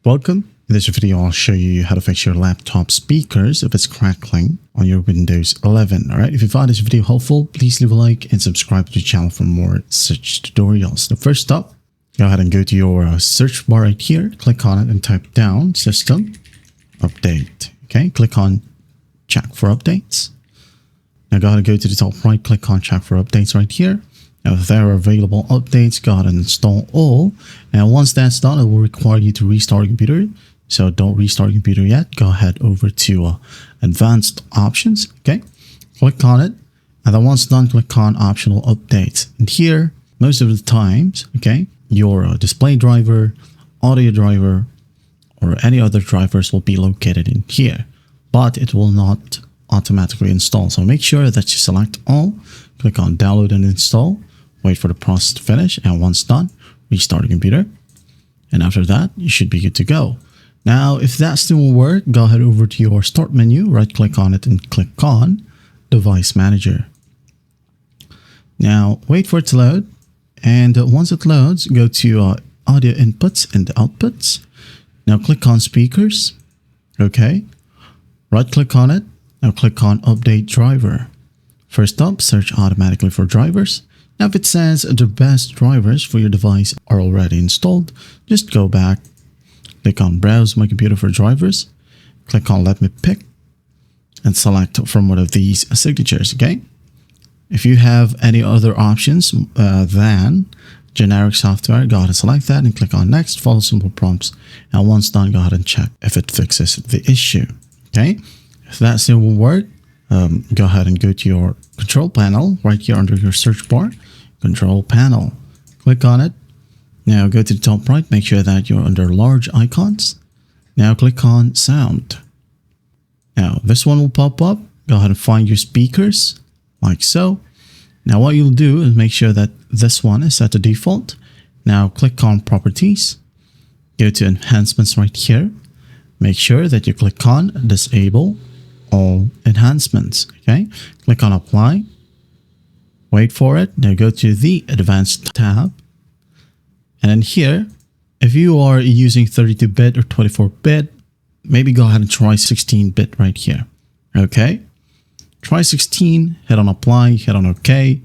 Welcome. In this video, I'll show you how to fix your laptop speakers if it's crackling on your Windows 11. Alright, if you found this video helpful, please leave a like and subscribe to the channel for more such tutorials. The first up, go ahead and go to your search bar right here, click on it and type down System Update. Okay, click on Check for Updates. Now go ahead and go to the top right, click on Check for Updates right here. Now, if there are available updates, go ahead and install all. And once that's done, it will require you to restart your computer. So don't restart your computer yet. Go ahead over to Advanced Options. Okay, click on it. And then once done, click on Optional Updates. And here, most of the times, okay, your display driver, audio driver, or any other drivers will be located in here. But it will not automatically install. So make sure that you select all. Click on Download and Install. Wait for the process to finish, and once done, restart the computer. And after that, you should be good to go. Now, if that still will work, go ahead over to your Start menu, right click on it and click on Device Manager. Now, wait for it to load. And once it loads, go to Audio Inputs and Outputs. Now click on Speakers. Okay. Right click on it. Now click on Update Driver. First up, search automatically for drivers. Now if it says the best drivers for your device are already installed, just go back, click on Browse My Computer for drivers, click on Let Me Pick, and select from one of these signatures, okay? If you have any other options than generic software, go ahead and select that and click on Next, follow simple prompts, and once done, go ahead and check if it fixes the issue, okay? If that still will work, go ahead and go to your control panel right here under your search bar. Control panel. Click on it. Now go to the top right. Make sure that you're under large icons. Now click on Sound. Now this one will pop up. Go ahead and find your speakers like so. Now what you'll do is make sure that this one is set to default. Now click on Properties. Go to Enhancements right here. Make sure that you click on Disable all enhancements. Okay, click on Apply. Wait for it. Now go to the Advanced tab. And then here, if you are using 32-bit or 24-bit, maybe go ahead and try 16-bit right here. Okay, try 16, hit on Apply, hit on OK.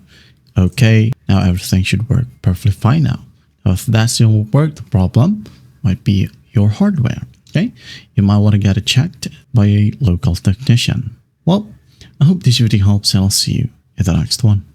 Okay, now everything should work perfectly fine now. Now if that still won't work, the problem might be your hardware. Okay, you might want to get it checked by a local technician. Well, I hope this video helps, and I'll see you in the next one.